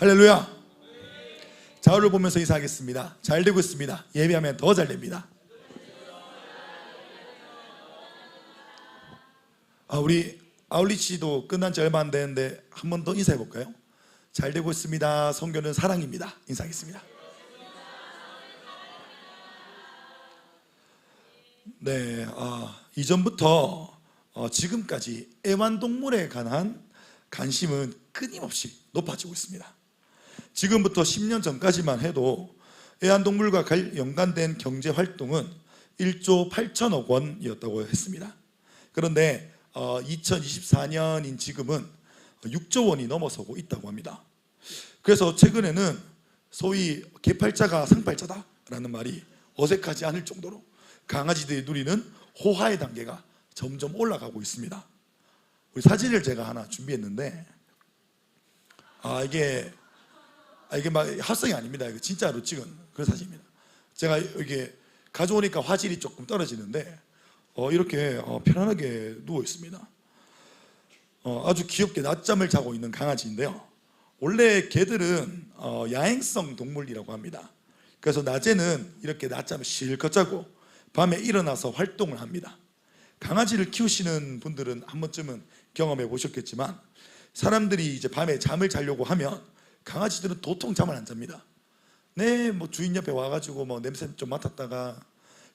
할렐루야. 자우를 보면서 인사하겠습니다. 잘 되고 있습니다. 예배하면 더 잘 됩니다. 우리 아울리치도 끝난 지 얼마 안 되는데 한 번 더 인사해 볼까요? 잘 되고 있습니다. 선교는 사랑입니다. 인사하겠습니다. 네, 이전부터 지금까지 애완동물에 관한 관심은 끊임없이 높아지고 있습니다. 지금부터 10년 전까지만 해도 애완동물과 연관된 경제활동은 1조 8천억 원이었다고 했습니다. 그런데 2024년인 지금은 6조 원이 넘어서고 있다고 합니다. 그래서 최근에는 소위 개팔자가 상팔자다라는 말이 어색하지 않을 정도로 강아지들이 누리는 호화의 단계가 점점 올라가고 있습니다. 우리 사진을 제가 하나 준비했는데 이게 막 합성이 아닙니다. 이거 진짜로 찍은 그런 사진입니다. 제가 이게 가져오니까 화질이 조금 떨어지는데 이렇게 편안하게 누워 있습니다. 아주 귀엽게 낮잠을 자고 있는 강아지인데요. 원래 개들은 야행성 동물이라고 합니다. 그래서 낮에는 이렇게 낮잠을 실컷 자고 밤에 일어나서 활동을 합니다. 강아지를 키우시는 분들은 한 번쯤은 경험해 보셨겠지만 사람들이 이제 밤에 잠을 자려고 하면 강아지들은 도통 잠을 안 잡니다. 네, 뭐 주인 옆에 와가지고 뭐 냄새 좀 맡았다가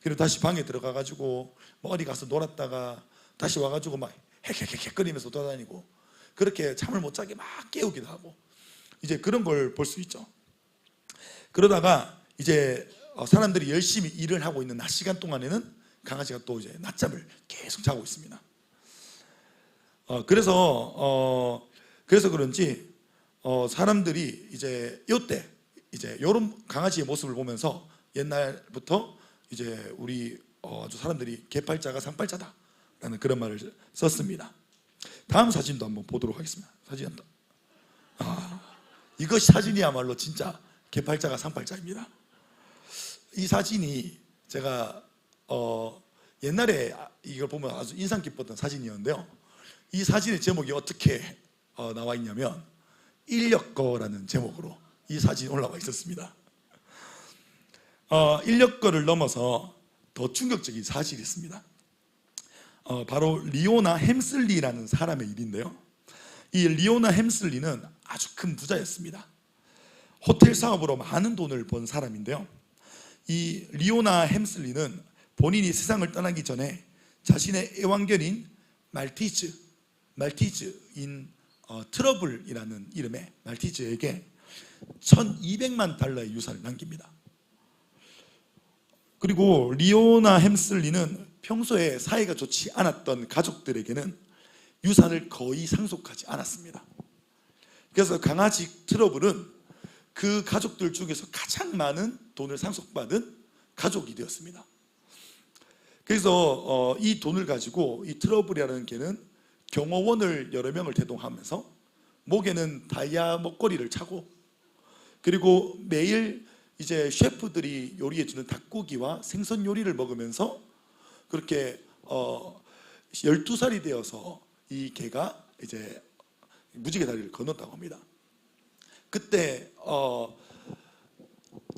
그리고 다시 방에 들어가가지고 뭐 어디 가서 놀았다가 다시 와가지고 막 헥헥헥거리면서 돌아다니고 그렇게 잠을 못 자게 막 깨우기도 하고 이제 그런 걸 볼 수 있죠. 그러다가 이제 사람들이 열심히 일을 하고 있는 낮 시간 동안에는 강아지가 또 이제 낮잠을 계속 자고 있습니다. 그래서 그런지 사람들이 이제 이때 이제 이런 강아지의 모습을 보면서 옛날부터 이제 우리 아주 사람들이 개팔자가 상팔자다라는 그런 말을 썼습니다. 다음 사진도 한번 보도록 하겠습니다. 사진 이것이 사진이야말로 진짜 개팔자가 상팔자입니다. 이 사진이 제가 옛날에 이걸 보면 아주 인상 깊었던 사진이었는데요. 이 사진의 제목이 어떻게 나와 있냐면 인력거라는 제목으로 이 사진이 올라와 있었습니다. 인력거를 넘어서 더 충격적인 사실이 있습니다. 바로 리오나 햄슬리라는 사람의 일인데요. 이 리오나 햄슬리는 아주 큰 부자였습니다. 호텔 사업으로 많은 돈을 번 사람인데요. 이 리오나 햄슬리는 본인이 세상을 떠나기 전에 자신의 애완견인 말티즈인 트러블이라는 이름의 말티즈에게 $1200만 유산을 남깁니다. 그리고 리오나 햄슬리는 평소에 사이가 좋지 않았던 가족들에게는 유산을 거의 상속하지 않았습니다. 그래서 강아지 트러블은 그 가족들 중에서 가장 많은 돈을 상속받은 가족이 되었습니다. 그래서 이 돈을 가지고 이 트러블이라는 개는 경호원을 여러 명을 대동하면서 목에는 다이아 목걸이를 차고 그리고 매일 이제 셰프들이 요리해주는 닭고기와 생선 요리를 먹으면서 그렇게 12살이 되어서 이 개가 이제 무지개 다리를 건넜다고 합니다. 그때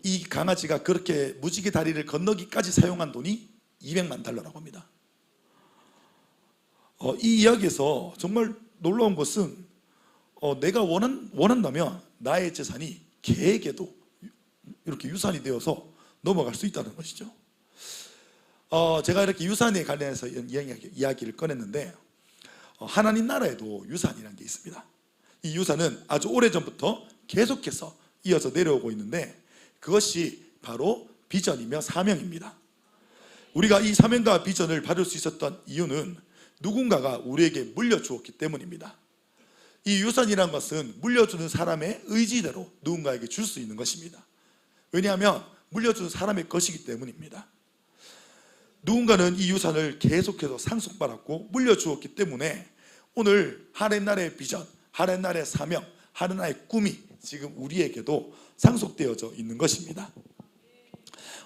이 강아지가 그렇게 무지개 다리를 건너기까지 사용한 돈이 $200만 합니다. 이 이야기에서 정말 놀라운 것은 내가 원한다면 나의 재산이 개에게도 이렇게 유산이 되어서 넘어갈 수 있다는 것이죠. 제가 이렇게 유산에 관련해서 이야기를 꺼냈는데 하나님 나라에도 유산이라는 게 있습니다. 이 유산은 아주 오래전부터 계속해서 이어서 내려오고 있는데 그것이 바로 비전이며 사명입니다. 우리가 이 사명과 비전을 받을 수 있었던 이유는 누군가가 우리에게 물려주었기 때문입니다. 이 유산이란 것은 물려주는 사람의 의지대로 누군가에게 줄 수 있는 것입니다. 왜냐하면 물려주는 사람의 것이기 때문입니다. 누군가는 이 유산을 계속해서 상속받았고 물려주었기 때문에 오늘 하나님나라의 비전, 하나님나라의 사명, 하나님나라의 꿈이 지금 우리에게도 상속되어져 있는 것입니다.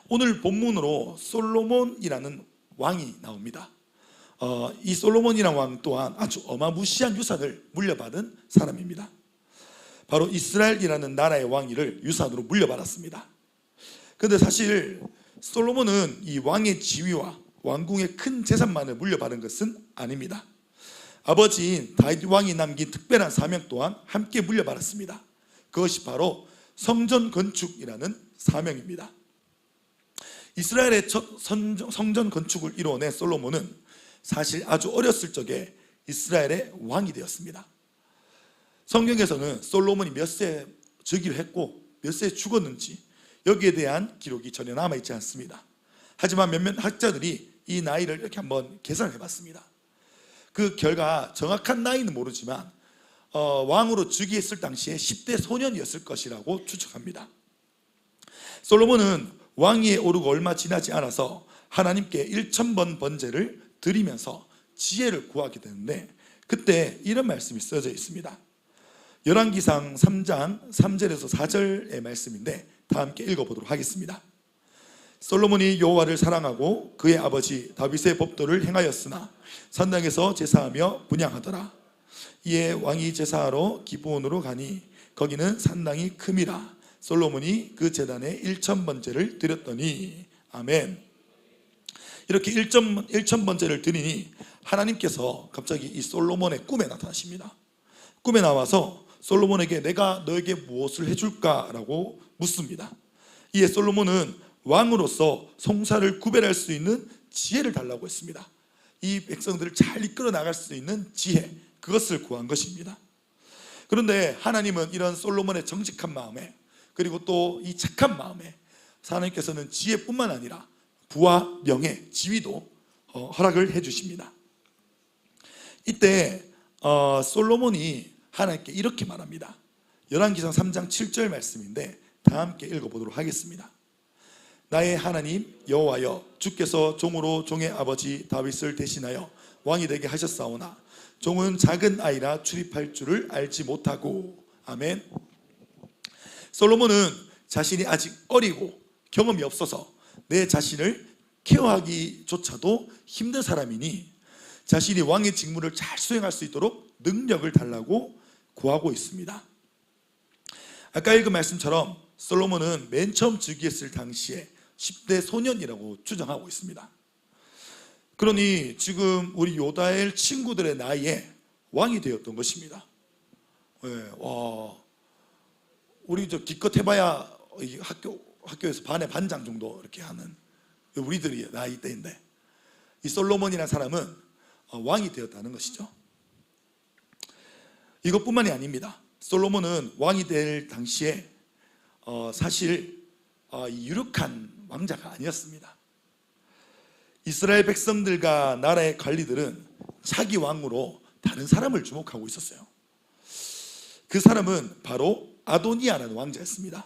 오늘 본문으로 솔로몬이라는 왕이 나옵니다. 이 솔로몬이라는 왕 또한 아주 어마무시한 유산을 물려받은 사람입니다. 바로 이스라엘이라는 나라의 왕위를 유산으로 물려받았습니다. 그런데 사실 솔로몬은 이 왕의 지위와 왕궁의 큰 재산만을 물려받은 것은 아닙니다. 아버지인 다윗 왕이 남긴 특별한 사명 또한 함께 물려받았습니다. 그것이 바로 성전 건축이라는 사명입니다. 이스라엘의 첫 성전 건축을 이루어낸 솔로몬은 사실 아주 어렸을 적에 이스라엘의 왕이 되었습니다. 성경에서는 솔로몬이 몇 세 즉위를 했고 몇 세에 죽었는지 여기에 대한 기록이 전혀 남아있지 않습니다. 하지만 몇몇 학자들이 이 나이를 이렇게 한번 계산을 해봤습니다. 그 결과 정확한 나이는 모르지만 왕으로 즉위했을 당시에 10대 소년이었을 것이라고 추측합니다. 솔로몬은 왕위에 오르고 얼마 지나지 않아서 하나님께 1000번 번제를 드리면서 지혜를 구하게 되는데, 그때 이런 말씀이 써져 있습니다. 열왕기상 3장 3절에서 4절의 말씀인데 다 함께 읽어보도록 하겠습니다. 솔로몬이 여호와를 사랑하고 그의 아버지 다윗의 법도를 행하였으나 산당에서 제사하며 분향하더라. 이에 왕이 제사하러 기브온으로 가니 거기는 산당이 큼이라. 솔로몬이 그 제단에 1000번제를 드렸더니. 아멘. 이렇게 1000번제를 드리니 하나님께서 갑자기 이 솔로몬의 꿈에 나타나십니다. 꿈에 나와서 솔로몬에게 내가 너에게 무엇을 해줄까? 라고 묻습니다. 이에 솔로몬은 왕으로서 송사를 구별할 수 있는 지혜를 달라고 했습니다. 이 백성들을 잘 이끌어 나갈 수 있는 지혜, 그것을 구한 것입니다. 그런데 하나님은 이런 솔로몬의 정직한 마음에, 그리고 또 이 착한 마음에 하나님께서는 지혜뿐만 아니라 부와 명예, 지위도 허락을 해주십니다. 이때 솔로몬이 하나님께 이렇게 말합니다. 열왕기상 3장 7절 말씀인데 다 함께 읽어보도록 하겠습니다. 나의 하나님 여호와여, 주께서 종으로 종의 아버지 다윗을 대신하여 왕이 되게 하셨사오나 종은 작은 아이라 출입할 줄을 알지 못하고. 아멘. 솔로몬은 자신이 아직 어리고 경험이 없어서 내 자신을 케어하기조차도 힘든 사람이니 자신이 왕의 직무를 잘 수행할 수 있도록 능력을 달라고 구하고 있습니다. 아까 읽은 말씀처럼 솔로몬은 맨 처음 즉위했을 당시에 10대 소년이라고 추정하고 있습니다. 그러니 지금 우리 요다엘 친구들의 나이에 왕이 되었던 것입니다. 우리 기껏 해봐야 학교에서 반의 반장 정도 이렇게 하는 우리들이 나이 때인데, 이 솔로몬이라는 사람은 왕이 되었다는 것이죠. 이것뿐만이 아닙니다. 솔로몬은 왕이 될 당시에 사실 유력한 왕자가 아니었습니다. 이스라엘 백성들과 나라의 관리들은 차기 왕으로 다른 사람을 주목하고 있었어요. 그 사람은 바로 아도니아라는 왕자였습니다.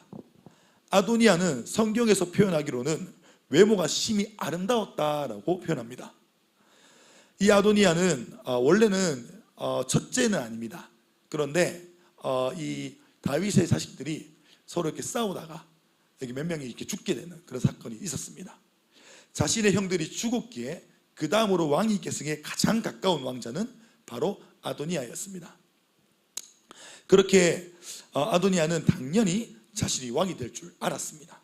아도니아는 성경에서 표현하기로는 외모가 심히 아름다웠다라고 표현합니다. 이 아도니아는 원래는 첫째는 아닙니다. 그런데 이 다윗의 자식들이 서로 이렇게 싸우다가 여기 몇 명이 이렇게 죽게 되는 그런 사건이 있었습니다. 자신의 형들이 죽었기에 그 다음으로 왕위 계승에 가장 가까운 왕자는 바로 아도니아였습니다. 그렇게 아도니아는 당연히 자신이 왕이 될 줄 알았습니다.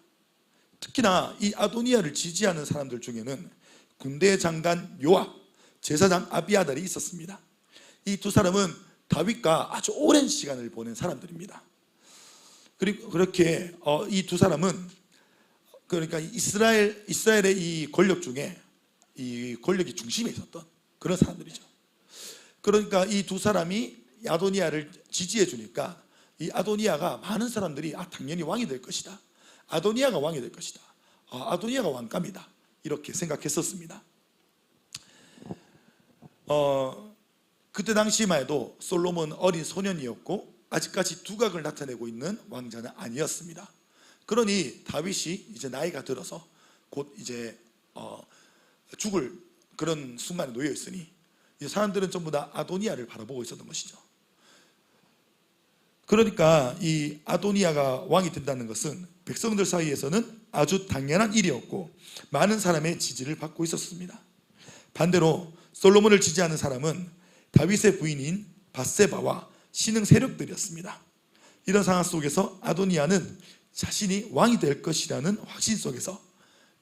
특히나 이 아도니아를 지지하는 사람들 중에는 군대 장관 요압, 제사장 아비아달이 있었습니다. 이 두 사람은 다윗과 아주 오랜 시간을 보낸 사람들입니다. 그리고 그렇게 이 두 사람은 그러니까 이스라엘의 이 권력 중에 이 권력이 중심에 있었던 그런 사람들이죠. 그러니까 이 두 사람이 아도니아를 지지해 주니까 이 아도니아가 많은 사람들이 당연히 왕이 될 것이다. 아도니아가 왕이 될 것이다. 아도니아가 왕감이다. 이렇게 생각했었습니다. 그때 당시만 해도 솔로몬은 어린 소년이었고 아직까지 두각을 나타내고 있는 왕자는 아니었습니다. 그러니 다윗이 이제 나이가 들어서 곧 이제 죽을 그런 순간에 놓여 있으니 이제 사람들은 전부 다 아도니아를 바라보고 있었던 것이죠. 그러니까 이 아도니아가 왕이 된다는 것은 백성들 사이에서는 아주 당연한 일이었고 많은 사람의 지지를 받고 있었습니다. 반대로 솔로몬을 지지하는 사람은 다윗의 부인인 밧세바와 신흥 세력들이었습니다. 이런 상황 속에서 아도니아는 자신이 왕이 될 것이라는 확신 속에서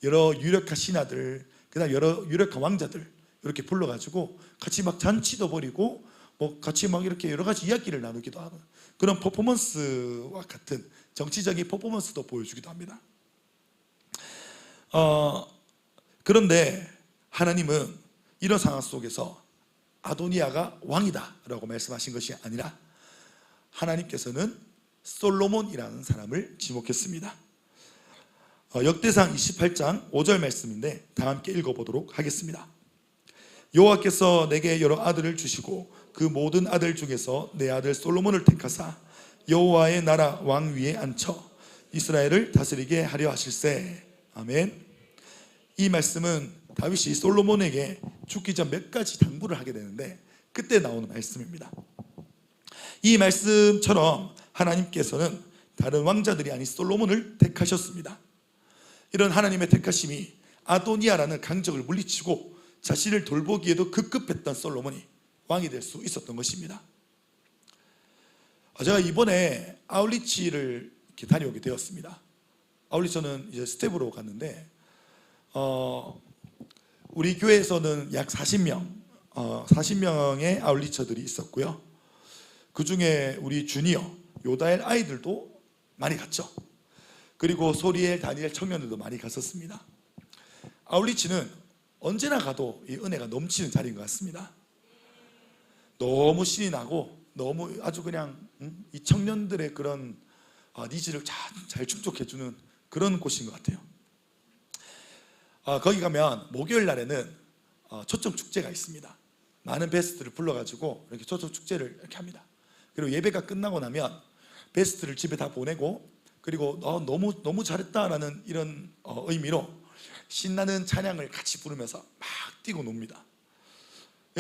여러 유력한 신하들, 그다음 여러 유력한 왕자들 이렇게 불러가지고 같이 막 잔치도 벌이고 뭐 같이 막 이렇게 여러 가지 이야기를 나누기도 하고 그런 퍼포먼스와 같은 정치적인 퍼포먼스도 보여주기도 합니다. 그런데 하나님은 이런 상황 속에서 아도니아가 왕이다라고 말씀하신 것이 아니라 하나님께서는 솔로몬이라는 사람을 지목했습니다. 역대상 28장 5절 말씀인데 다 함께 읽어보도록 하겠습니다. 여호와께서 내게 여러 아들을 주시고 그 모든 아들 중에서 내 아들 솔로몬을 택하사 여호와의 나라 왕 위에 앉혀 이스라엘을 다스리게 하려 하실세. 아멘. 이 말씀은 다윗이 솔로몬에게 죽기 전 몇 가지 당부를 하게 되는데 그때 나오는 말씀입니다. 이 말씀처럼 하나님께서는 다른 왕자들이 아닌 솔로몬을 택하셨습니다. 이런 하나님의 택하심이 아도니아라는 강적을 물리치고 자신을 돌보기에도 급급했던 솔로몬이 왕이 될 수 있었던 것입니다. 제가 이번에 아울리치를 이렇게 다녀오게 되었습니다. 아울리치는 이제 스텝으로 갔는데 우리 교회에서는 약 40명의 아울리처들이 있었고요. 그 중에 우리 주니어 요다엘 아이들도 많이 갔죠. 그리고 소리엘, 다니엘 청년들도 많이 갔었습니다. 아울리치는 언제나 가도 이 은혜가 넘치는 자리인 것 같습니다. 너무 신이 나고 너무 아주 그냥 이 청년들의 그런 니즈를 잘 충족해주는 그런 곳인 것 같아요. 거기 가면 목요일 날에는 초청 축제가 있습니다. 많은 베스트를 불러가지고 이렇게 초청 축제를 이렇게 합니다. 그리고 예배가 끝나고 나면 베스트를 집에 다 보내고 그리고 너무 잘했다라는 이런 의미로 신나는 찬양을 같이 부르면서 막 뛰고 놉니다.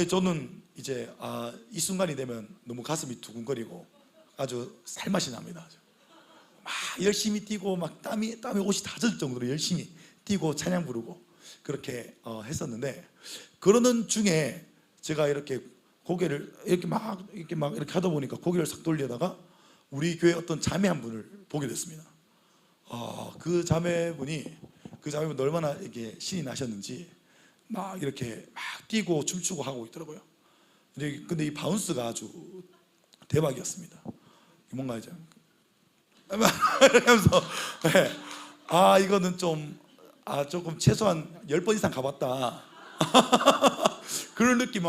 저는 이제 이 순간이 되면 너무 가슴이 두근거리고 아주 살맛이 납니다. 막 열심히 뛰고 막 땀에 옷이 다 젖을 정도로 열심히 뛰고 찬양 부르고 그렇게 했었는데 그러는 중에 제가 이렇게 고개를 이렇게 하다 보니까 고개를 싹 돌리다가 우리 교회 어떤 자매 한 분을 보게 됐습니다. 그 자매분이 얼마나 이렇게 신이 나셨는지 막 이렇게 막 뛰고 춤추고 하고 있더라고요. 근데 이 바운스가 아주 대박이었습니다. 뭔가 이제 하면서 이거는 조금 최소한 10번 이상 가봤다. 그런 느낌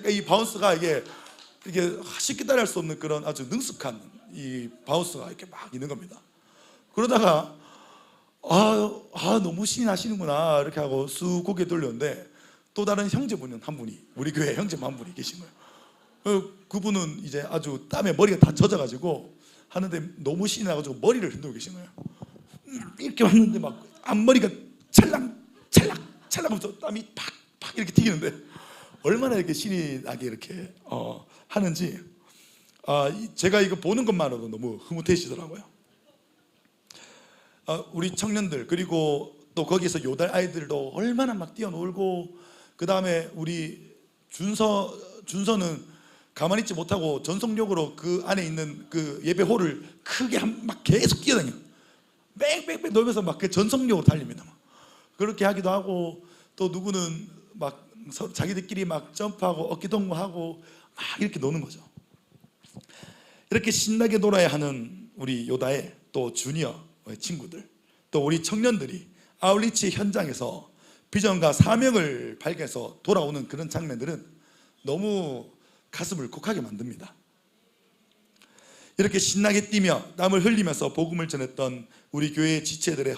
이 바운스가 이게 쉽게 따라할 수 없는 그런 아주 능숙한 이 바운스가 이렇게 막 있는 겁니다. 그러다가 너무 신이 나시는구나 이렇게 하고 쑥 고개 돌렸는데 또 다른 형제분 한 분이 우리 교회 형제분 한 분이 계신 거예요. 그분은 이제 아주 땀에 머리가 다 젖어가지고 하는데 너무 신이 나가지고 머리를 흔들고 계신 거예요. 이렇게 왔는데 막 앞머리가 찰랑하면서 땀이 팍팍 이렇게 튀기는데 얼마나 이렇게 신이 나게 이렇게 하는지 제가 이거 보는 것만으로도 너무 흐뭇해지더라고요. 우리 청년들 그리고 또 거기서 요달 아이들도 얼마나 막 뛰어놀고 그 다음에 우리 준서는 가만히 있지 못하고 전속력으로 그 안에 있는 그 예배홀을 크게 막 계속 뛰어다녀요. 빽빽빽 놀면서 막 그 전속력으로 달립니다. 그렇게 하기도 하고 또 누구는 막 자기들끼리 막 점프하고 어깨동무하고 막 이렇게 노는 거죠. 이렇게 신나게 놀아야 하는 우리 요다의 또 주니어 친구들 또 우리 청년들이 아울리치 현장에서 비전과 사명을 발견해서 돌아오는 그런 장면들은 너무 가슴을 울컥하게 만듭니다. 이렇게 신나게 뛰며 땀을 흘리면서 복음을 전했던 우리 교회 지체들이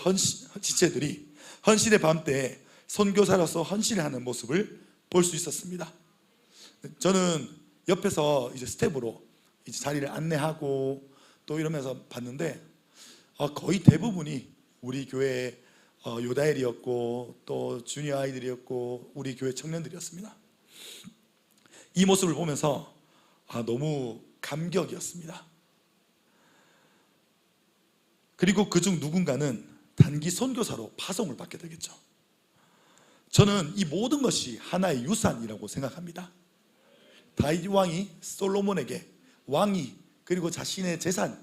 헌신의 밤때에 선교사로서 헌신을 하는 모습을 볼 수 있었습니다. 저는 옆에서 이제 스텝으로 이제 자리를 안내하고 또 이러면서 봤는데 거의 대부분이 우리 교회 요다엘이었고 또 주니어 아이들이었고 우리 교회 청년들이었습니다. 이 모습을 보면서 너무 감격이었습니다. 그리고 그중 누군가는 단기 선교사로 파송을 받게 되겠죠. 저는 이 모든 것이 하나의 유산이라고 생각합니다. 다윗 왕이 솔로몬에게 왕위 그리고 자신의 재산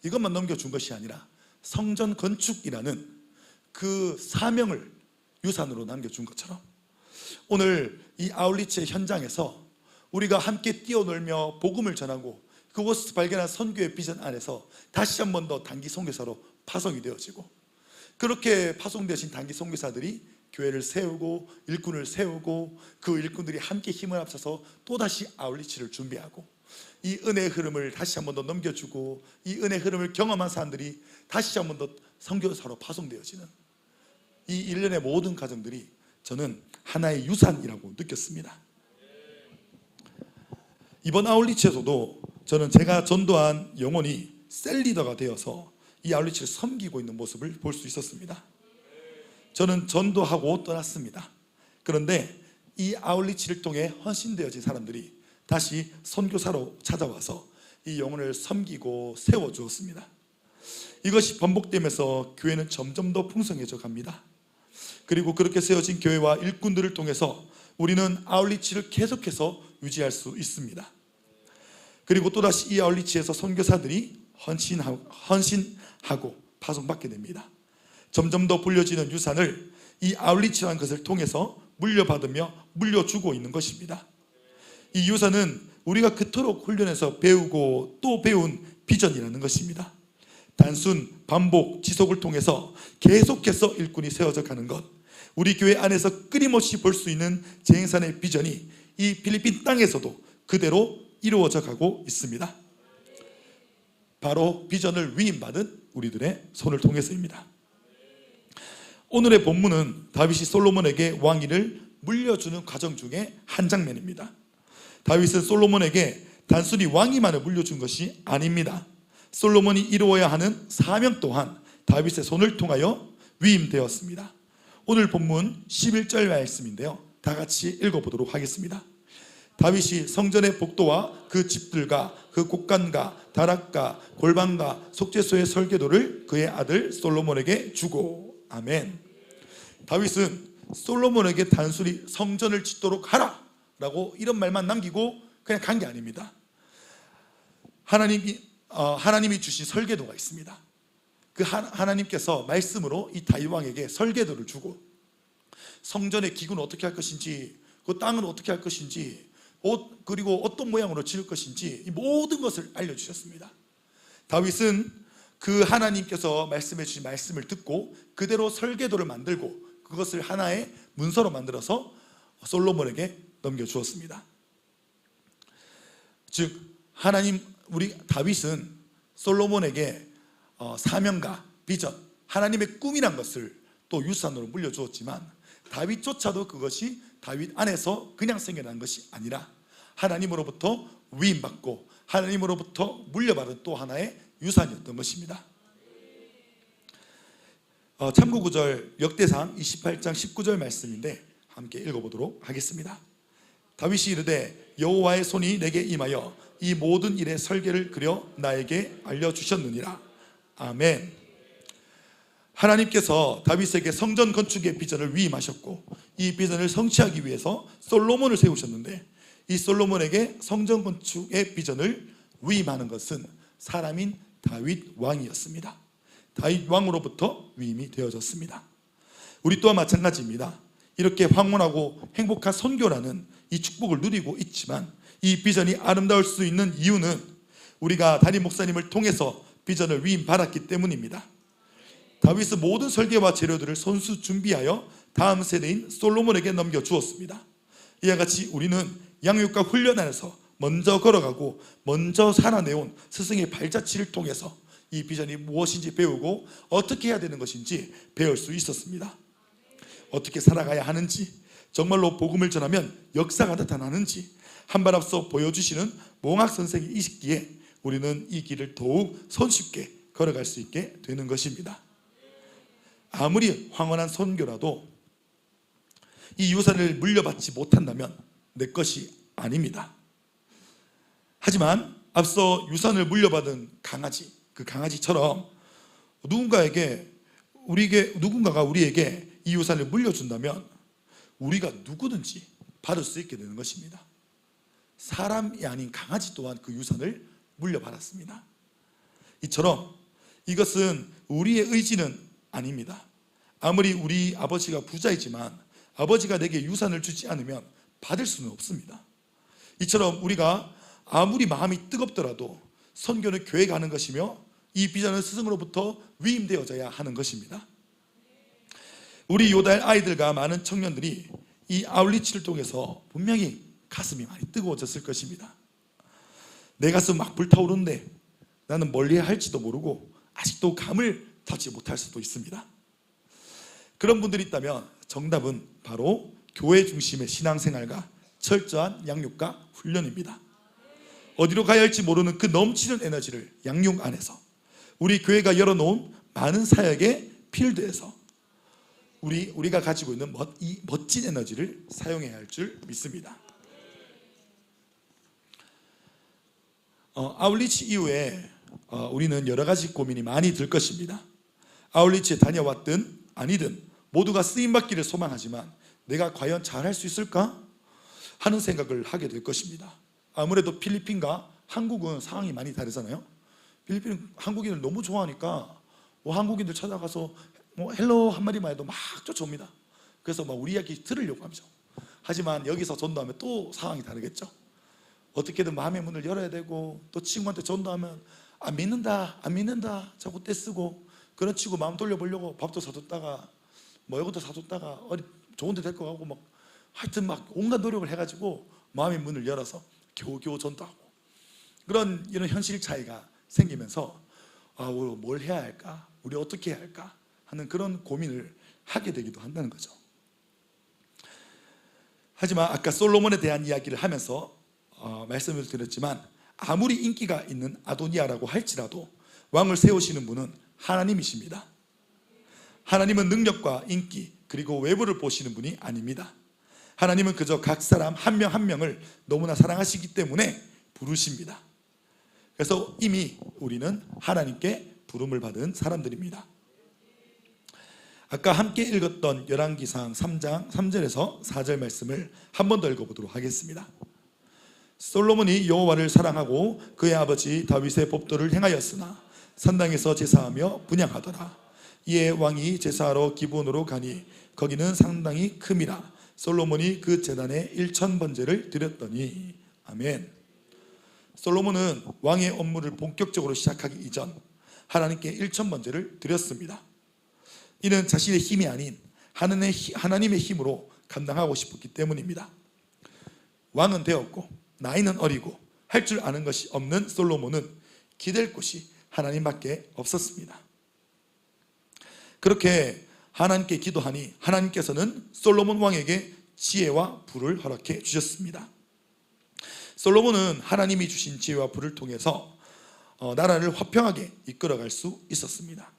이것만 넘겨준 것이 아니라 성전 건축이라는 그 사명을 유산으로 남겨준 것처럼 오늘 이 아울리치의 현장에서 우리가 함께 뛰어놀며 복음을 전하고 그곳에서 발견한 선교의 비전 안에서 다시 한 번 더 단기 선교사로 파송이 되어지고, 그렇게 파송되신 단기 선교사들이 교회를 세우고 일꾼을 세우고 그 일꾼들이 함께 힘을 합쳐서 또다시 아울리치를 준비하고 이 은혜의 흐름을 다시 한 번 더 넘겨주고 이 은혜의 흐름을 경험한 사람들이 다시 한 번 더 선교사로 파송되어지는 이 일련의 모든 과정들이 저는 하나의 유산이라고 느꼈습니다. 이번 아울리치에서도 저는 제가 전도한 영혼이 셀리더가 되어서 이 아울리치를 섬기고 있는 모습을 볼 수 있었습니다. 저는 전도하고 떠났습니다. 그런데 이 아울리치를 통해 헌신되어진 사람들이 다시 선교사로 찾아와서 이 영혼을 섬기고 세워주었습니다. 이것이 반복되면서 교회는 점점 더 풍성해져 갑니다. 그리고 그렇게 세워진 교회와 일꾼들을 통해서 우리는 아울리치를 계속해서 유지할 수 있습니다. 그리고 또다시 이 아울리치에서 선교사들이 헌신하고 파송받게 됩니다. 점점 더 불려지는 유산을 이 아울리치라는 것을 통해서 물려받으며 물려주고 있는 것입니다. 이 유산은 우리가 그토록 훈련해서 배우고 또 배운 비전이라는 것입니다. 단순 반복 지속을 통해서 계속해서 일꾼이 세워져 가는 것, 우리 교회 안에서 끊임없이 볼 수 있는 재행산의 비전이 이 필리핀 땅에서도 그대로 이루어져 가고 있습니다. 바로 비전을 위임받은 우리들의 손을 통해서입니다. 오늘의 본문은 다윗이 솔로몬에게 왕위를 물려주는 과정 중에 한 장면입니다. 다윗은 솔로몬에게 단순히 왕위만을 물려준 것이 아닙니다. 솔로몬이 이루어야 하는 사명 또한 다윗의 손을 통하여 위임되었습니다. 오늘 본문 11절 말씀인데요, 다 같이 읽어보도록 하겠습니다. 다윗이 성전의 복도와 그 집들과 그 곳간과 다락과 골방과 속죄소의 설계도를 그의 아들 솔로몬에게 주고. 아멘. 다윗은 솔로몬에게 단순히 성전을 짓도록 하라 라고 이런 말만 남기고 그냥 간 게 아닙니다. 하나님이 주신 설계도가 있습니다. 그 하나님께서 말씀으로 이 다윗 왕에게 설계도를 주고 성전의 기구는 어떻게 할 것인지, 그 땅은 어떻게 할 것인지, 그리고 어떤 모양으로 지을 것인지 이 모든 것을 알려주셨습니다. 다윗은 그 하나님께서 말씀해 주신 말씀을 듣고 그대로 설계도를 만들고 그것을 하나의 문서로 만들어서 솔로몬에게 넘겨주었습니다. 즉 우리 다윗은 솔로몬에게 사명과 비전, 하나님의 꿈이란 것을 또 유산으로 물려주었지만 다윗조차도 그것이 다윗 안에서 그냥 생겨난 것이 아니라 하나님으로부터 위임받고 하나님으로부터 물려받은 또 하나의 유산이었던 것입니다. 참고구절 역대상 28장 19절 말씀인데 함께 읽어보도록 하겠습니다. 다윗이 이르되 여호와의 손이 내게 임하여 이 모든 일의 설계를 그려 나에게 알려주셨느니라. 아멘. 하나님께서 다윗에게 성전 건축의 비전을 위임하셨고 이 비전을 성취하기 위해서 솔로몬을 세우셨는데 이 솔로몬에게 성전 건축의 비전을 위임하는 것은 사람인 다윗 왕이었습니다. 다윗 왕으로부터 위임이 되어졌습니다. 우리 또한 마찬가지입니다. 이렇게 황홀하고 행복한 선교라는 이 축복을 누리고 있지만 이 비전이 아름다울 수 있는 이유는 우리가 담임 목사님을 통해서 비전을 위임받았기 때문입니다. 다윗은 모든 설계와 재료들을 손수 준비하여 다음 세대인 솔로몬에게 넘겨주었습니다. 이와 같이 우리는 양육과 훈련 안에서 먼저 걸어가고 먼저 살아내온 스승의 발자취를 통해서 이 비전이 무엇인지 배우고 어떻게 해야 되는 것인지 배울 수 있었습니다. 어떻게 살아가야 하는지, 정말로 복음을 전하면 역사가 나타나는지 한 발 앞서 보여주시는 몽학 선생이 있기에 우리는 이 길을 더욱 손쉽게 걸어갈 수 있게 되는 것입니다. 아무리 황홀한 선교라도 이 유산을 물려받지 못한다면 내 것이 아닙니다. 하지만 앞서 유산을 물려받은 강아지, 그 강아지처럼 누군가가 우리에게 이 유산을 물려준다면 우리가 누구든지 받을 수 있게 되는 것입니다. 사람이 아닌 강아지 또한 그 유산을 물려받았습니다. 이처럼 이것은 우리의 의지는 아닙니다. 아무리 우리 아버지가 부자이지만 아버지가 내게 유산을 주지 않으면 받을 수는 없습니다. 이처럼 우리가 아무리 마음이 뜨겁더라도 선교는 교회 가는 것이며 이 비전은 스승으로부터 위임되어져야 하는 것입니다. 우리 요달 아이들과 많은 청년들이 이 아울리치를 통해서 분명히 가슴이 많이 뜨거워졌을 것입니다. 내 가슴 막 불타오르는데 나는 뭘 해야 할지도 모르고 아직도 감을 잡지 못할 수도 있습니다. 그런 분들이 있다면 정답은 바로 교회 중심의 신앙생활과 철저한 양육과 훈련입니다. 어디로 가야 할지 모르는 그 넘치는 에너지를 양육 안에서 우리 교회가 열어놓은 많은 사역의 필드에서 우리가 가지고 있는 이 멋진 에너지를 사용해야 할 줄 믿습니다. 아울리치 이후에 우리는 여러 가지 고민이 많이 들 것입니다. 아울리치에 다녀왔든 아니든 모두가 쓰임받기를 소망하지만 내가 과연 잘할 수 있을까 하는 생각을 하게 될 것입니다. 아무래도 필리핀과 한국은 상황이 많이 다르잖아요. 필리핀은 한국인을 너무 좋아하니까 한국인들 찾아가서 헬로 한마디만 해도 막 쫓아옵니다. 그래서 우리 이야기 들으려고 하죠. 하지만 여기서 전도하면 또 상황이 다르겠죠. 어떻게든 마음의 문을 열어야 되고, 또 친구한테 전도하면 안 믿는다 자꾸 떼쓰고, 그런 치고 마음 돌려보려고 밥도 사줬다가 이것도 사줬다가 어디 좋은 데 데리고 가고 하여튼 온갖 노력을 해가지고 마음의 문을 열어서 겨우겨우 전도하고, 이런 현실 차이가 생기면서 우리 뭘 해야 할까, 우리 어떻게 해야 할까 하는 그런 고민을 하게 되기도 한다는 거죠. 하지만 아까 솔로몬에 대한 이야기를 하면서 말씀을 드렸지만, 아무리 인기가 있는 아도니아라고 할지라도 왕을 세우시는 분은 하나님이십니다. 하나님은 능력과 인기 그리고 외부를 보시는 분이 아닙니다. 하나님은 그저 각 사람 한 명 한 명을 너무나 사랑하시기 때문에 부르십니다. 그래서 이미 우리는 하나님께 부름을 받은 사람들입니다. 아까 함께 읽었던 열왕기상 3장 3절에서 4절 말씀을 한 번 더 읽어보도록 하겠습니다. 솔로몬이 여호와를 사랑하고 그의 아버지 다윗의 법도를 행하였으나 산당에서 제사하며 분향하더라. 이에 왕이 제사하러 기브온으로 가니 거기는 상당히 큼이라. 솔로몬이 그 제단에 1000번제를 드렸더니. 아멘. 솔로몬은 왕의 업무를 본격적으로 시작하기 이전 하나님께 1000번제를 드렸습니다. 이는 자신의 힘이 아닌 하나님의 힘으로 감당하고 싶었기 때문입니다. 왕은 되었고 나이는 어리고 할 줄 아는 것이 없는 솔로몬은 기댈 곳이 하나님밖에 없었습니다. 그렇게 하나님께 기도하니 하나님께서는 솔로몬 왕에게 지혜와 부를 허락해 주셨습니다. 솔로몬은 하나님이 주신 지혜와 부를 통해서 나라를 화평하게 이끌어갈 수 있었습니다.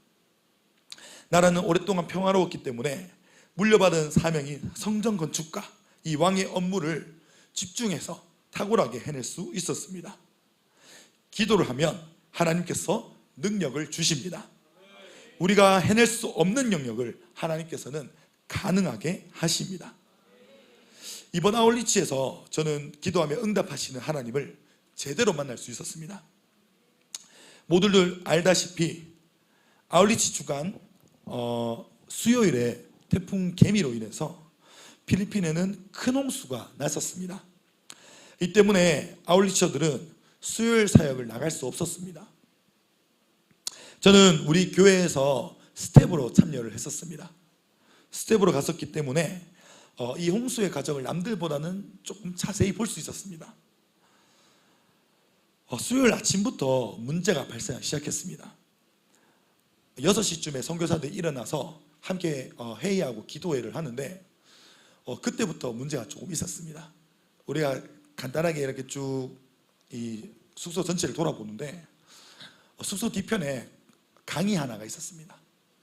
나라는 오랫동안 평화로웠기 때문에 물려받은 사명인 성전 건축과 이 왕의 업무를 집중해서 탁월하게 해낼 수 있었습니다. 기도를 하면 하나님께서 능력을 주십니다. 우리가 해낼 수 없는 영역을 하나님께서는 가능하게 하십니다. 이번 아울리치에서 저는 기도하며 응답하시는 하나님을 제대로 만날 수 있었습니다. 모두들 알다시피 아울리치 주간 수요일에 태풍 개미로 인해서 필리핀에는 큰 홍수가 났었습니다. 이 때문에 아울리처들은 수요일 사역을 나갈 수 없었습니다. 저는 우리 교회에서 스텝으로 참여를 했었습니다. 스텝으로 갔었기 때문에 이 홍수의 과정을 남들보다는 조금 자세히 볼 수 있었습니다. 수요일 아침부터 문제가 발생하기 시작했습니다. 6시쯤에 선교사들이 일어나서 함께 회의하고 기도회를 하는데 그때부터 문제가 조금 있었습니다. 우리가 간단하게 이렇게 쭉 이 숙소 전체를 돌아보는데 숙소 뒤편에 강이 하나가 있었습니다.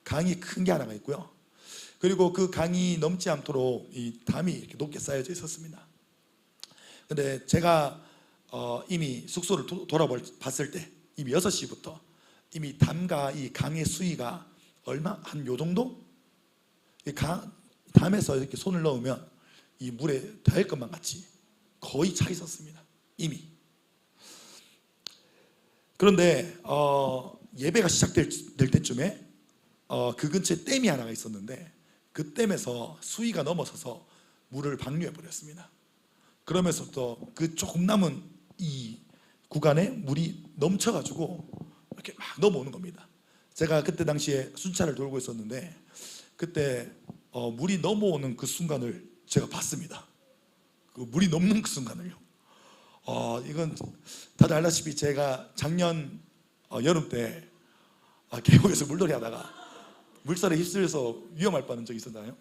강이 큰 게 하나가 있고요. 그리고 그 강이 넘지 않도록 이 담이 이렇게 높게 쌓여져 있었습니다. 근데 제가 이미 숙소를 돌아봤을 때 이미 6시부터 이미 담과 이 강의 수위가 얼마? 한 요 정도? 담에서 이렇게 손을 넣으면 이 물에 닿을 것만 같이 거의 차 있었습니다. 이미. 그런데 예배가 시작될 때쯤에 그 근처에 댐이 하나가 있었는데 그 댐에서 수위가 넘어서서 물을 방류해 버렸습니다. 그러면서부터 그 조금 남은 이 구간에 물이 넘쳐가지고 이렇게 막 넘어오는 겁니다. 제가 그때 당시에 순찰을 돌고 있었는데 그때 물이 넘어오는 그 순간을 제가 봤습니다. 그 물이 넘는 그 순간을요. 이건 다들 알다시피 제가 작년 여름 때 계곡에서 물놀이 하다가 물살에 휩쓸려서 위험할 뻔한 적이 있었나요?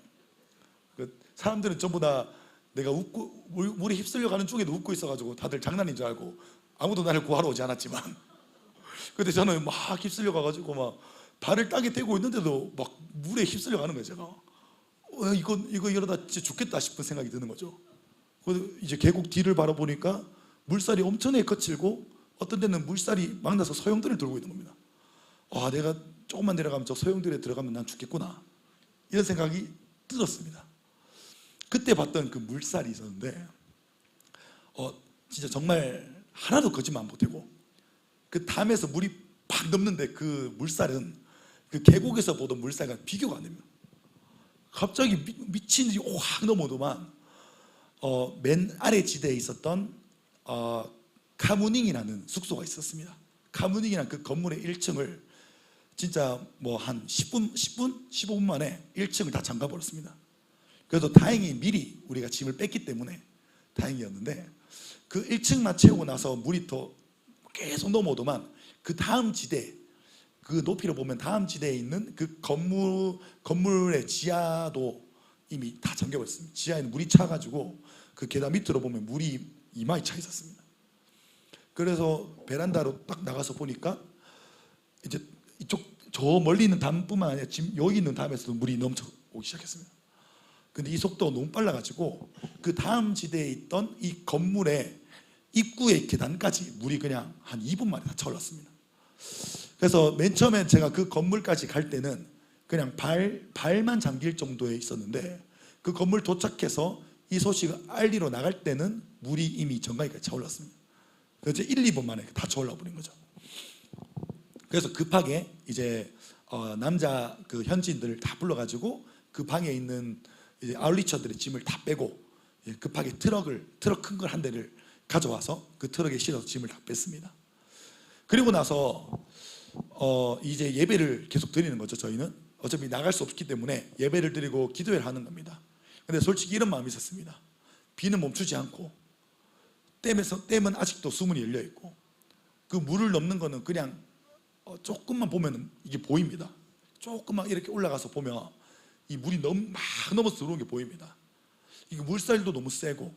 그 사람들은 전부 다 내가 물에 휩쓸려 가는 쪽에도 웃고 있어가지고 다들 장난인 줄 알고 아무도 나를 구하러 오지 않았지만 근데 저는 막 휩쓸려 가가지고 막 발을 땅에 대고 있는데도 막 물에 휩쓸려 가는 거예요. 제가 이거 이러다 진짜 죽겠다 싶은 생각이 드는 거죠. 그래서 이제 계곡 뒤를 바라보니까 물살이 엄청나게 거칠고 어떤 데는 물살이 막 나서 소용돌이를 들고 있는 겁니다. 내가 조금만 내려가면 저 소용돌이에 들어가면 난 죽겠구나 이런 생각이 들었습니다. 그때 봤던 그 물살이 있었는데 진짜 정말 하나도 거짓말 못하고 그 담에서 물이 팍 넘는데 그 물살은 그 계곡에서 보던 물살과 비교가 안 됩니다. 갑자기 미친 듯이 확 넘어오더만 맨 아래 지대에 있었던 카무닝이라는 숙소가 있었습니다. 카무닝이라는 그 건물의 1층을 진짜 뭐 한 10분, 15분 만에 1층을 다 잠가 버렸습니다. 그래도 다행히 미리 우리가 짐을 뺐기 때문에 다행이었는데 그 1층만 채우고 나서 물이 더 계속 넘어오더만 그 다음 지대, 그 높이로 보면 다음 지대에 있는 그 건물의 지하도 이미 다 잠겨버렸습니다. 지하에는 물이 차가지고 그 계단 밑으로 보면 물이 이마에 차 있었습니다. 그래서 베란다로 딱 나가서 보니까 이제 이쪽 저 멀리 있는 담뿐만 아니라 지금 여기 있는 담에서도 물이 넘쳐오기 시작했습니다. 근데 이 속도가 너무 빨라가지고 그 다음 지대에 있던 이 건물의 입구의 계단까지 물이 그냥 한 2분 만에 다 차올랐습니다. 그래서 맨 처음에 제가 그 건물까지 갈 때는 그냥 발만 잠길 정도에 있었는데 그 건물 도착해서 이 소식을 알리러 나갈 때는 물이 이미 정강이까지 차올랐습니다. 그래서 1, 2분 만에 다 차올라 버린 거죠. 그래서 급하게 이제 남자 그 현지인들을 다 불러가지고 그 방에 있는 이제 아울리처들의 짐을 다 빼고 급하게 트럭 큰 걸 한 대를 가져와서 그 트럭에 실어서 짐을 다 뺐습니다. 그리고 나서 이제 예배를 계속 드리는 거죠. 저희는 어차피 나갈 수 없기 때문에 예배를 드리고 기도회를 하는 겁니다. 근데 솔직히 이런 마음이 있었습니다. 비는 멈추지 않고 댐은 아직도 수문이 열려 있고 그 물을 넘는 거는 그냥 조금만 보면 이게 보입니다. 조금만 이렇게 올라가서 보면 이 물이 막 넘어서 들어오는 게 보입니다. 이게 물살도 너무 세고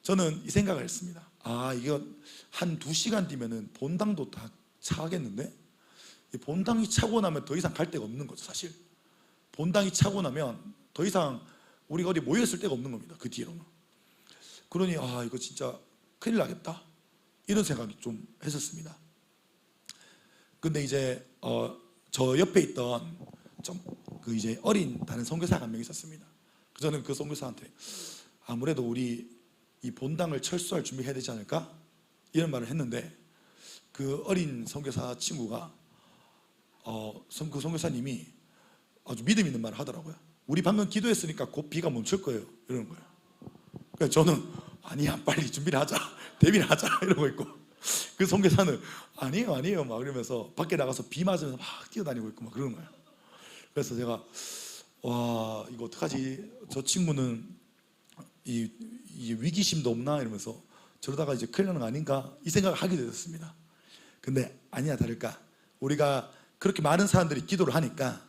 저는 이 생각을 했습니다. 이거 한 2시간 뒤면은 본당도 다 차겠는데? 이 본당이 차고 나면 더 이상 갈 데가 없는 거죠. 사실 본당이 차고 나면 더 이상 우리가 어디 모였을 데가 없는 겁니다. 그 뒤로는. 그러니 이거 진짜 큰일 나겠다 이런 생각이 좀 했었습니다. 근데 이제 저 옆에 있던 그 이제 어린 다른 선교사가 한 명 있었습니다. 저는 그 선교사한테 아무래도 우리 이 본당을 철수할 준비해야 되지 않을까? 이런 말을 했는데 그 어린 선교사 친구가 그 선교사님이 아주 믿음 있는 말을 하더라고요. 우리 방금 기도했으니까 곧 비가 멈출 거예요. 이러는 거예요. 그래서 저는 아니야 빨리 준비를 하자 대비를 하자 이러고 있고 그 선교사는 아니에요 막 이러면서 밖에 나가서 비 맞으면서 막 뛰어다니고 있고 막 그러는 거예요. 그래서 제가 이거 어떡하지? 저 친구는 이 위기심도 없나 이러면서 저러다가 이제 큰일 나는 거 아닌가 이 생각을 하게 되었습니다. 근데 아니나 다를까 우리가 그렇게 많은 사람들이 기도를 하니까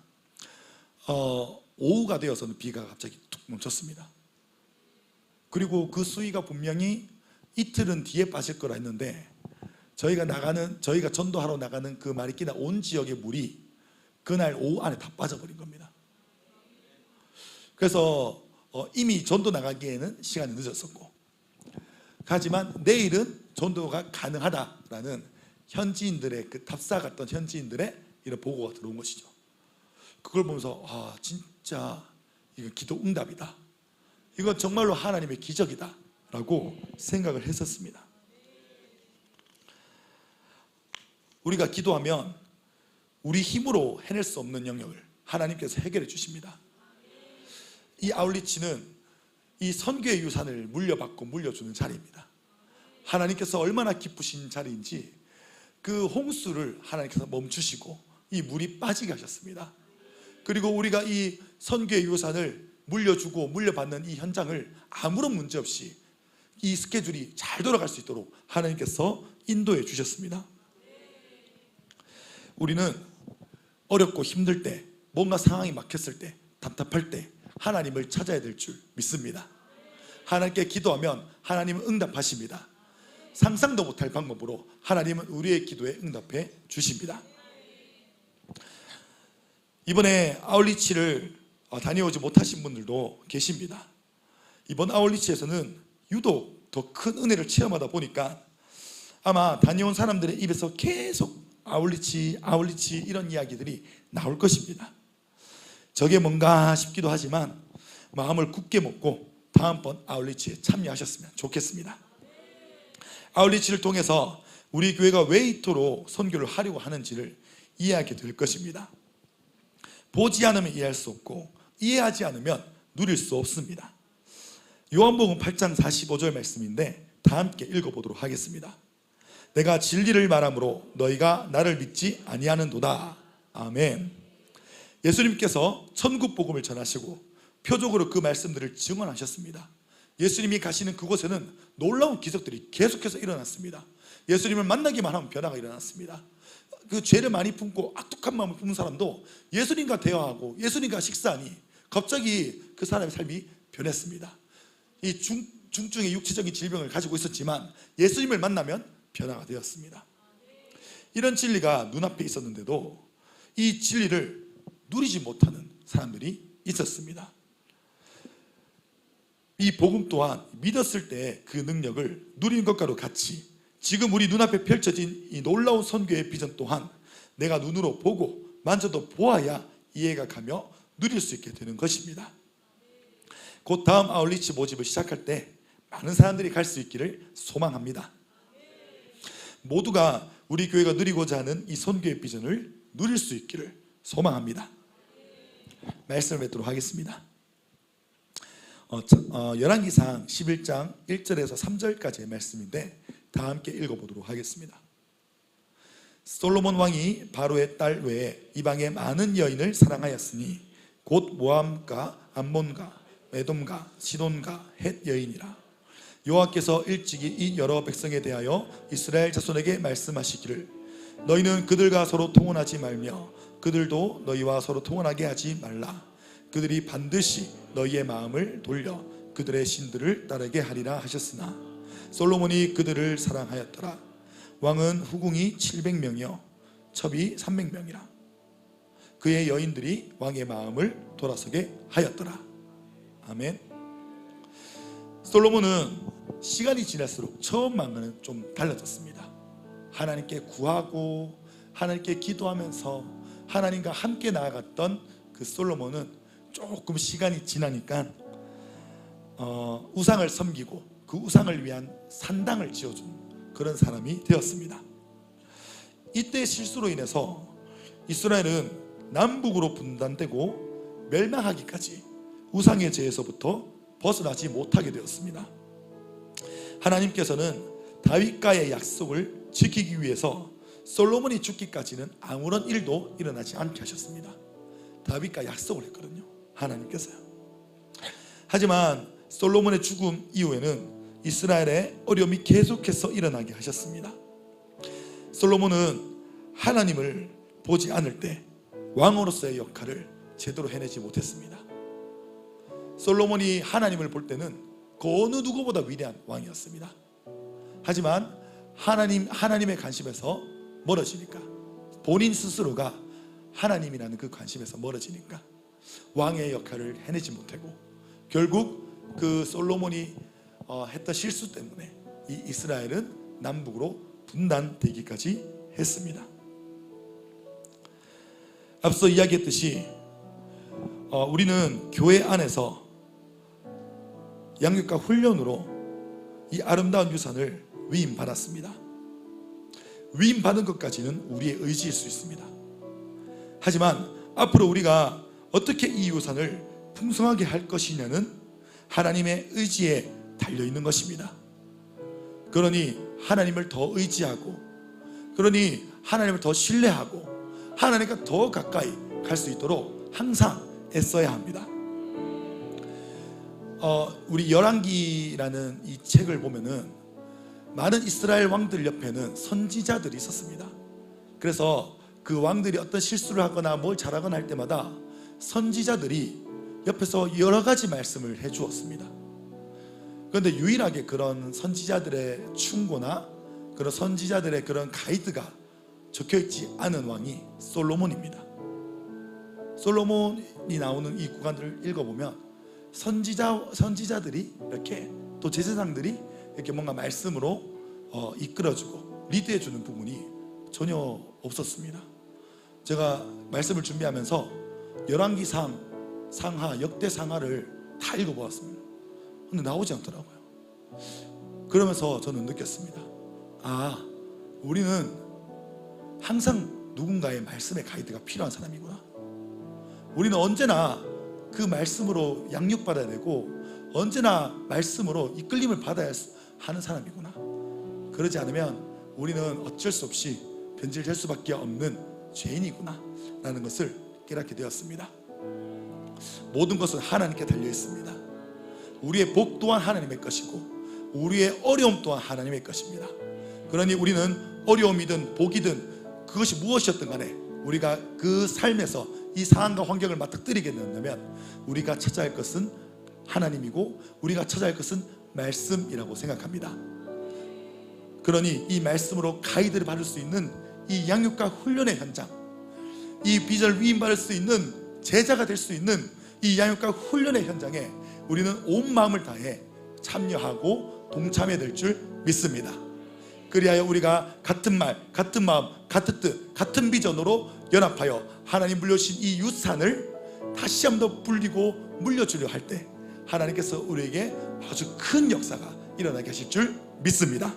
오후가 되어서는 비가 갑자기 툭 멈췄습니다. 그리고 그 수위가 분명히 이틀은 뒤에 빠질 거라 했는데 저희가 전도하러 나가는 그 마리끼나 온 지역의 물이 그날 오후 안에 다 빠져버린 겁니다. 그래서 이미 전도 나가기에는 시간이 늦었었고 하지만 내일은 전도가 가능하다라는 현지인들의 그 답사 갔던 현지인들의 이런 보고가 들어온 것이죠. 그걸 보면서 진짜 이거 기도 응답이다, 이건 정말로 하나님의 기적이다 라고 생각을 했었습니다. 우리가 기도하면 우리 힘으로 해낼 수 없는 영역을 하나님께서 해결해 주십니다. 이 아울리치는 이 선교의 유산을 물려받고 물려주는 자리입니다. 하나님께서 얼마나 기쁘신 자리인지 그 홍수를 하나님께서 멈추시고 이 물이 빠지게 하셨습니다. 그리고 우리가 이 선교의 유산을 물려주고 물려받는 이 현장을 아무런 문제 없이 이 스케줄이 잘 돌아갈 수 있도록 하나님께서 인도해 주셨습니다. 우리는 어렵고 힘들 때, 뭔가 상황이 막혔을 때, 답답할 때 하나님을 찾아야 될 줄 믿습니다. 하나님께 기도하면 하나님은 응답하십니다. 상상도 못할 방법으로 하나님은 우리의 기도에 응답해 주십니다. 이번에 아울리치를 다녀오지 못하신 분들도 계십니다. 이번 아울리치에서는 유독 더 큰 은혜를 체험하다 보니까 아마 다녀온 사람들의 입에서 계속 아울리치 이런 이야기들이 나올 것입니다. 저게 뭔가 싶기도 하지만 마음을 굳게 먹고 다음번 아울리치에 참여하셨으면 좋겠습니다. 아울리치를 통해서 우리 교회가 왜 이토록 선교를 하려고 하는지를 이해하게 될 것입니다. 보지 않으면 이해할 수 없고 이해하지 않으면 누릴 수 없습니다. 요한복음 8장 45절 말씀인데 다 함께 읽어보도록 하겠습니다. 내가 진리를 말함으로 너희가 나를 믿지 아니하는도다. 아멘. 예수님께서 천국 복음을 전하시고 표적으로 그 말씀들을 증언하셨습니다. 예수님이 가시는 그곳에는 놀라운 기적들이 계속해서 일어났습니다. 예수님을 만나기만 하면 변화가 일어났습니다. 그 죄를 많이 품고 악독한 마음을 품는 사람도 예수님과 대화하고 예수님과 식사하니 갑자기 그 사람의 삶이 변했습니다. 이 중증의 육체적인 질병을 가지고 있었지만 예수님을 만나면 변화가 되었습니다. 이런 진리가 눈앞에 있었는데도 이 진리를 누리지 못하는 사람들이 있었습니다. 이 복음 또한 믿었을 때 그 능력을 누리는 것과도 같이 지금 우리 눈앞에 펼쳐진 이 놀라운 선교의 비전 또한 내가 눈으로 보고 만져도 보아야 이해가 가며 누릴 수 있게 되는 것입니다. 곧 다음 아울리치 모집을 시작할 때 많은 사람들이 갈 수 있기를 소망합니다. 모두가 우리 교회가 누리고자 하는 이 선교의 비전을 누릴 수 있기를 소망합니다. 말씀을 맺도록 하겠습니다. 열왕기상 11장 1절에서 3절까지의 말씀인데 다 함께 읽어보도록 하겠습니다. 솔로몬 왕이 바로의 딸 외에 이방의 많은 여인을 사랑하였으니 곧 모함과 암몬과 에돔과 시돈과 헷 여인이라. 여호와께서 일찍이 이 여러 백성에 대하여 이스라엘 자손에게 말씀하시기를 너희는 그들과 서로 통혼하지 말며 그들도 너희와 서로 통혼하게 하지 말라. 그들이 반드시 너희의 마음을 돌려 그들의 신들을 따르게 하리라 하셨으나 솔로몬이 그들을 사랑하였더라. 왕은 후궁이 700명이요 첩이 300명이라. 그의 여인들이 왕의 마음을 돌아서게 하였더라. 아멘. 솔로몬은 시간이 지날수록 처음만은 좀 달라졌습니다. 하나님께 구하고 하나님께 기도하면서 하나님과 함께 나아갔던 그 솔로몬은 조금 시간이 지나니까 우상을 섬기고 그 우상을 위한 산당을 지어준 그런 사람이 되었습니다. 이때 실수로 인해서 이스라엘은 남북으로 분단되고 멸망하기까지 우상의 죄에서부터 벗어나지 못하게 되었습니다. 하나님께서는 다윗과의 약속을 지키기 위해서 솔로몬이 죽기까지는 아무런 일도 일어나지 않게 하셨습니다. 다윗과 약속을 했거든요, 하나님께서요. 하지만 솔로몬의 죽음 이후에는 이스라엘의 어려움이 계속해서 일어나게 하셨습니다. 솔로몬은 하나님을 보지 않을 때 왕으로서의 역할을 제대로 해내지 못했습니다. 솔로몬이 하나님을 볼 때는 그 어느 누구보다 위대한 왕이었습니다. 하지만 하나님의 관심에서 멀어지니까, 본인 스스로가 하나님이라는 그 관심에서 멀어지니까 왕의 역할을 해내지 못하고 결국 그 솔로몬이 했던 실수 때문에 이 이스라엘은 남북으로 분단되기까지 했습니다. 앞서 이야기했듯이 우리는 교회 안에서 양육과 훈련으로 이 아름다운 유산을 위임받았습니다. 위임받은 것까지는 우리의 의지일 수 있습니다. 하지만 앞으로 우리가 어떻게 이 유산을 풍성하게 할 것이냐는 하나님의 의지에 달려있는 것입니다. 그러니 하나님을 더 의지하고, 그러니 하나님을 더 신뢰하고 하나님과 더 가까이 갈 수 있도록 항상 애써야 합니다. 우리 열왕기라는 이 책을 보면은 많은 이스라엘 왕들 옆에는 선지자들이 있었습니다. 그래서 그 왕들이 어떤 실수를 하거나 뭘 잘하거나 할 때마다 선지자들이 옆에서 여러 가지 말씀을 해 주었습니다. 그런데 유일하게 그런 선지자들의 충고나 그런 선지자들의 그런 가이드가 적혀있지 않은 왕이 솔로몬입니다. 솔로몬이 나오는 이 구간들을 읽어보면 선지자들이 이렇게, 또 제사장들이 이렇게 뭔가 말씀으로 이끌어주고 리드해주는 부분이 전혀 없었습니다. 제가 말씀을 준비하면서 열왕기상, 상하, 역대상하를 다 읽어보았습니다. 근데 나오지 않더라고요. 그러면서 저는 느꼈습니다. 우리는 항상 누군가의 말씀의 가이드가 필요한 사람이구나. 우리는 언제나 그 말씀으로 양육받아야 되고, 언제나 말씀으로 이끌림을 받아야 하는 사람이구나. 그러지 않으면 우리는 어쩔 수 없이 변질될 수밖에 없는 죄인이구나 라는 것을 깨닫게 되었습니다. 모든 것은 하나님께 달려 있습니다. 우리의 복 또한 하나님의 것이고 우리의 어려움 또한 하나님의 것입니다. 그러니 우리는 어려움이든 복이든 그것이 무엇이었든 간에 우리가 그 삶에서 이 상황과 환경을 맞닥뜨리게 된다면 우리가 찾아야 할 것은 하나님이고 우리가 찾아야 할 것은 말씀이라고 생각합니다. 그러니 이 말씀으로 가이드를 받을 수 있는 이 양육과 훈련의 현장, 이 비전을 위임받을 수 있는 제자가 될 수 있는 이 양육과 훈련의 현장에 우리는 온 마음을 다해 참여하고 동참해야 될 줄 믿습니다. 그리하여 우리가 같은 말, 같은 마음, 같은 뜻, 같은 비전으로 연합하여 하나님 물려주신 이 유산을 다시 한번 불리고 물려주려 할 때 하나님께서 우리에게 아주 큰 역사가 일어나게 하실 줄 믿습니다.